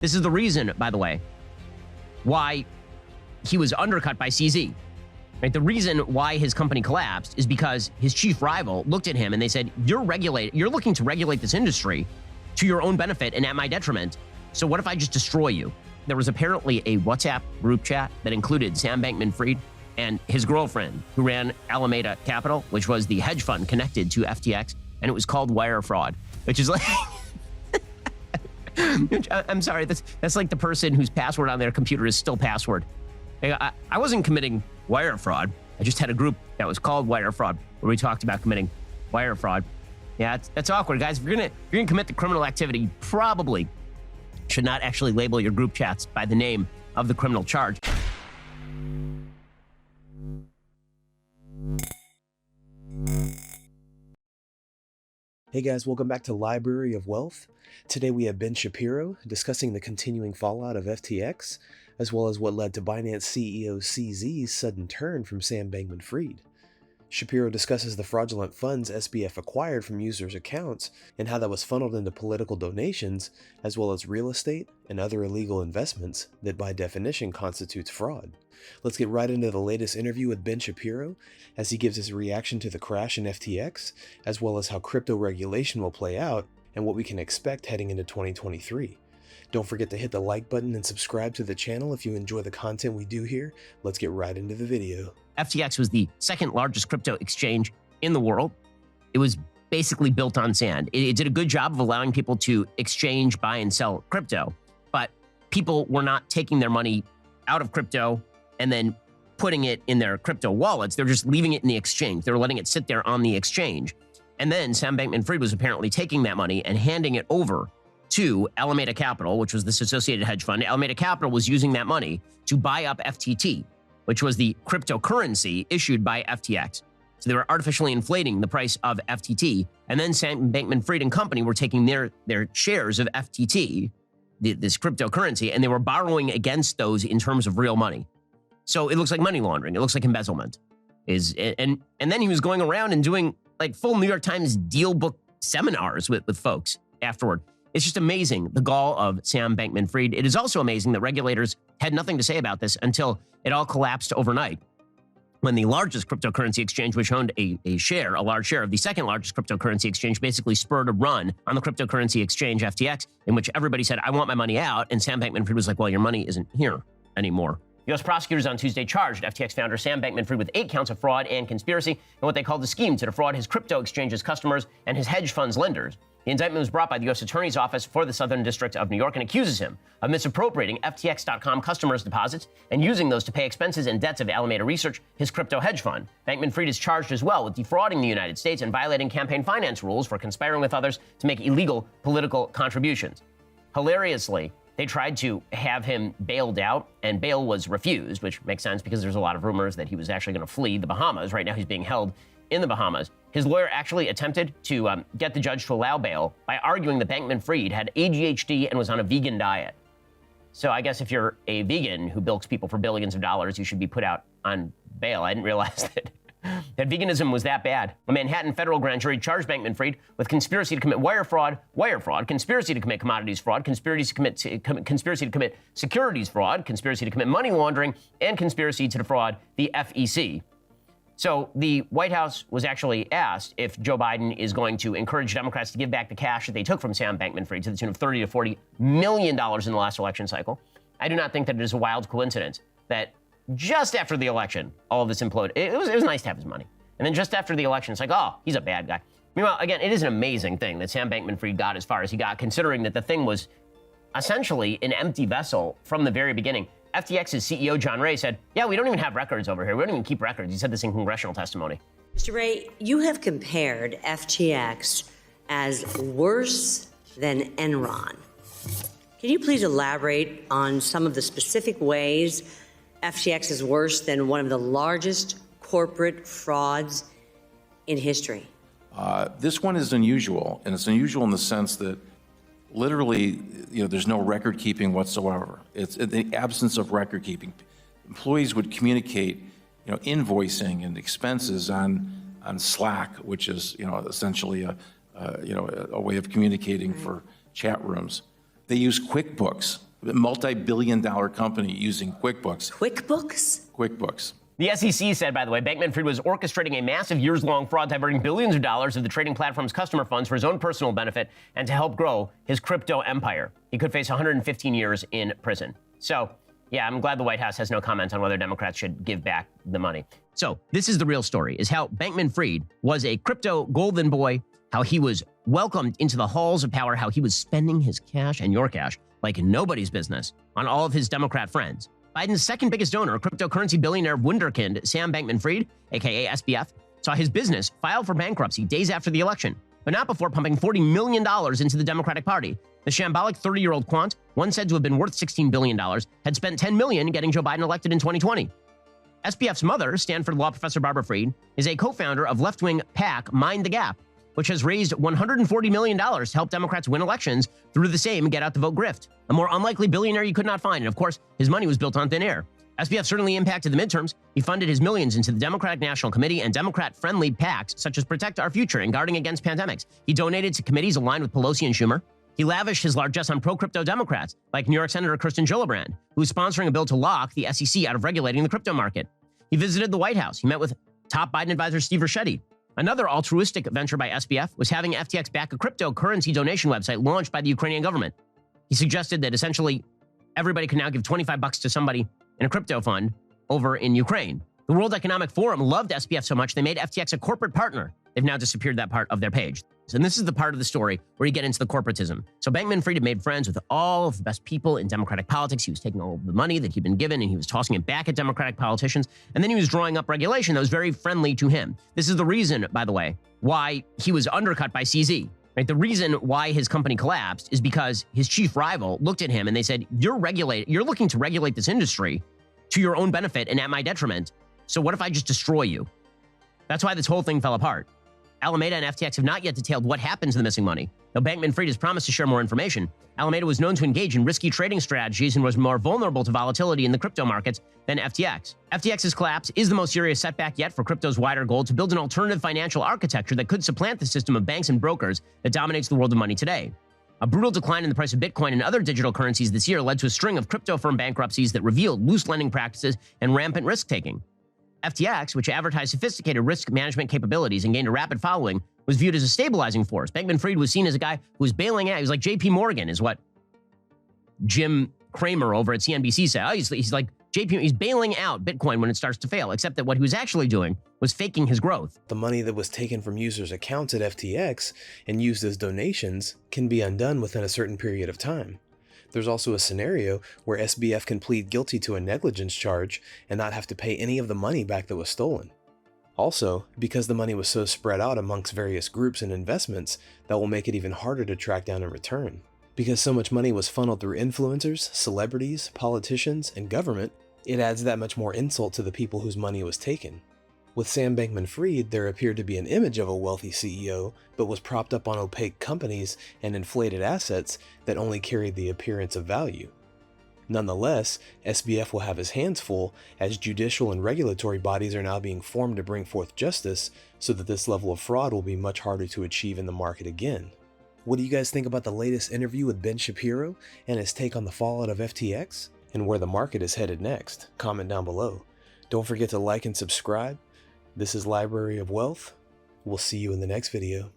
This is the reason, by the way, why he was undercut by CZ. Right? The reason why his company collapsed is because his chief rival looked at him and they said, you're looking to regulate this industry to your own benefit and at my detriment. So what if I just destroy you? There was apparently a WhatsApp group chat that included Sam Bankman-Fried and his girlfriend, who ran Alameda Capital, which was the hedge fund connected to FTX, and it was called Wire Fraud, which is like... I'm sorry, that's like the person whose password on their computer is still password. I wasn't committing wire fraud. I just had a group that was called Wire Fraud, where we talked about committing wire fraud. Yeah, that's awkward, guys. If you're gonna commit the criminal activity, you probably should not actually label your group chats by the name of the criminal charge. Hey guys, welcome back to Library of Wealth. Today we have Ben Shapiro discussing the continuing fallout of FTX, as well as what led to Binance CEO CZ's sudden turn from Sam Bankman-Fried. Shapiro discusses the fraudulent funds SBF acquired from users' accounts and how that was funneled into political donations, as well as real estate and other illegal investments that by definition constitutes fraud. Let's get right into the latest interview with Ben Shapiro as he gives his reaction to the crash in FTX, as well as how crypto regulation will play out and what we can expect heading into 2023. Don't forget to hit the like button and subscribe to the channel if you enjoy the content we do here. Let's get right into the video. FTX was the second largest crypto exchange in the world. It was basically built on sand. It did a good job of allowing people to exchange, buy, and sell crypto, but people were not taking their money out of crypto and then putting it in their crypto wallets. They're just leaving it in the exchange. They were letting it sit there on the exchange. And then Sam Bankman-Fried was apparently taking that money and handing it over to Alameda Capital, which was this associated hedge fund. Alameda Capital was using that money to buy up FTT, which was the cryptocurrency issued by FTX. So they were artificially inflating the price of FTT. And then Sam Bankman-Fried and company were taking their shares of FTT, this cryptocurrency, and they were borrowing against those in terms of real money. So it looks like money laundering. It looks like embezzlement. And then he was going around and doing like full New York Times deal book seminars with folks afterward. It's just amazing, the gall of Sam Bankman-Fried. It is also amazing that regulators had nothing to say about this until it all collapsed overnight, when the largest cryptocurrency exchange, which owned a large share of the second largest cryptocurrency exchange, basically spurred a run on the cryptocurrency exchange FTX, in which everybody said, I want my money out. And Sam Bankman-Fried was like, well, your money isn't here anymore. U.S. prosecutors on Tuesday charged FTX founder Sam Bankman-Fried with 8 counts of fraud and conspiracy in what they called the scheme to defraud his crypto exchange's customers and his hedge fund's lenders. The indictment was brought by the U.S. Attorney's Office for the Southern District of New York and accuses him of misappropriating FTX.com customers' deposits and using those to pay expenses and debts of Alameda Research, his crypto hedge fund. Bankman-Fried is charged as well with defrauding the United States and violating campaign finance rules for conspiring with others to make illegal political contributions. Hilariously, they tried to have him bailed out, and bail was refused, which makes sense because there's a lot of rumors that he was actually going to flee the Bahamas. Right now, he's being held in the Bahamas. His lawyer actually attempted to get the judge to allow bail by arguing that Bankman-Fried had ADHD and was on a vegan diet. So I guess if you're a vegan who bilks people for billions of dollars, you should be put out on bail. I didn't realize that veganism was that bad. A Manhattan federal grand jury charged Bankman-Fried with conspiracy to commit wire fraud, conspiracy to commit commodities fraud, conspiracy to commit securities fraud, conspiracy to commit money laundering, and conspiracy to defraud the FEC. So the White House was actually asked if Joe Biden is going to encourage Democrats to give back the cash that they took from Sam Bankman-Fried to the tune of $30 to $40 million in the last election cycle. I do not think that it is a wild coincidence that just after the election, all of this imploded. It was nice to have his money. And then just after the election, it's like, oh, he's a bad guy. Meanwhile, again, it is an amazing thing that Sam Bankman-Fried got as far as he got, considering that the thing was essentially an empty vessel from the very beginning. FTX's CEO, John Ray, said, yeah, we don't even have records over here. We don't even keep records. He said this in congressional testimony. Mr. Ray, you have compared FTX as worse than Enron. Can you please elaborate on some of the specific ways FTX is worse than one of the largest corporate frauds in history? This one is unusual, and it's unusual in the sense that literally, there's no record keeping whatsoever. It's in the absence of record keeping. Employees would communicate, invoicing and expenses on Slack, which is, essentially a way of communicating for chat rooms. They use QuickBooks A multi-billion-dollar company using QuickBooks. QuickBooks. The SEC said, by the way, Bankman-Fried was orchestrating a massive years-long fraud, diverting billions of dollars of the trading platform's customer funds for his own personal benefit and to help grow his crypto empire. He could face 115 years in prison. So, yeah, I'm glad the White House has no comment on whether Democrats should give back the money. So this is the real story, is how Bankman-Fried was a crypto golden boy, how he was welcomed into the halls of power, how he was spending his cash and your cash like nobody's business on all of his Democrat friends. Biden's second biggest donor, cryptocurrency billionaire wunderkind Sam Bankman-Fried, aka SBF, saw his business file for bankruptcy days after the election, but not before pumping $40 million into the Democratic Party. The shambolic 30-year-old quant, once said to have been worth $16 billion, had spent $10 million getting Joe Biden elected in 2020. SBF's mother, Stanford law professor Barbara Fried, is a co-founder of left-wing PAC Mind the Gap, which has raised $140 million to help Democrats win elections through the same get-out-the-vote grift. A more unlikely billionaire you could not find, and of course, his money was built on thin air. SBF certainly impacted the midterms. He funded his millions into the Democratic National Committee and Democrat-friendly PACs, such as Protect Our Future and Guarding Against Pandemics. He donated to committees aligned with Pelosi and Schumer. He lavished his largesse on pro-crypto Democrats, like New York Senator Kirsten Gillibrand, who is sponsoring a bill to lock the SEC out of regulating the crypto market. He visited the White House. He met with top Biden advisor Steve Ricchetti. Another altruistic venture by SBF was having FTX back a cryptocurrency donation website launched by the Ukrainian government. He suggested that essentially everybody can now give $25 to somebody in a crypto fund over in Ukraine. The World Economic Forum loved SBF so much they made FTX a corporate partner. They've now disappeared that part of their page. And this is the part of the story where you get into the corporatism. So Bankman-Fried had made friends with all of the best people in Democratic politics. He was taking all of the money that he'd been given and he was tossing it back at Democratic politicians. And then he was drawing up regulation that was very friendly to him. This is the reason, by the way, why he was undercut by CZ. Right? The reason why his company collapsed is because his chief rival looked at him and they said, you're looking to regulate this industry to your own benefit and at my detriment. So what if I just destroy you? That's why this whole thing fell apart. Alameda and FTX have not yet detailed what happened to the missing money. Though Bankman-Fried has promised to share more information, Alameda was known to engage in risky trading strategies and was more vulnerable to volatility in the crypto markets than FTX. FTX's collapse is the most serious setback yet for crypto's wider goal to build an alternative financial architecture that could supplant the system of banks and brokers that dominates the world of money today. A brutal decline in the price of Bitcoin and other digital currencies this year led to a string of crypto firm bankruptcies that revealed loose lending practices and rampant risk-taking. FTX, which advertised sophisticated risk management capabilities and gained a rapid following, was viewed as a stabilizing force. Bankman-Fried was seen as a guy who was bailing out. He was like JP Morgan, is what Jim Cramer over at CNBC said. Oh, he's like JP, he's bailing out Bitcoin when it starts to fail, except that what he was actually doing was faking his growth. The money that was taken from users' accounts at FTX and used as donations can be undone within a certain period of time. There's also a scenario where SBF can plead guilty to a negligence charge and not have to pay any of the money back that was stolen. Also, because the money was so spread out amongst various groups and investments, that will make it even harder to track down and return. Because so much money was funneled through influencers, celebrities, politicians, and government, it adds that much more insult to the people whose money was taken. With Sam Bankman-Fried, there appeared to be an image of a wealthy CEO, but was propped up on opaque companies and inflated assets that only carried the appearance of value. Nonetheless, SBF will have his hands full as judicial and regulatory bodies are now being formed to bring forth justice so that this level of fraud will be much harder to achieve in the market again. What do you guys think about the latest interview with Ben Shapiro and his take on the fallout of FTX and where the market is headed next? Comment down below. Don't forget to like and subscribe. This is Library of Wealth. We'll see you in the next video.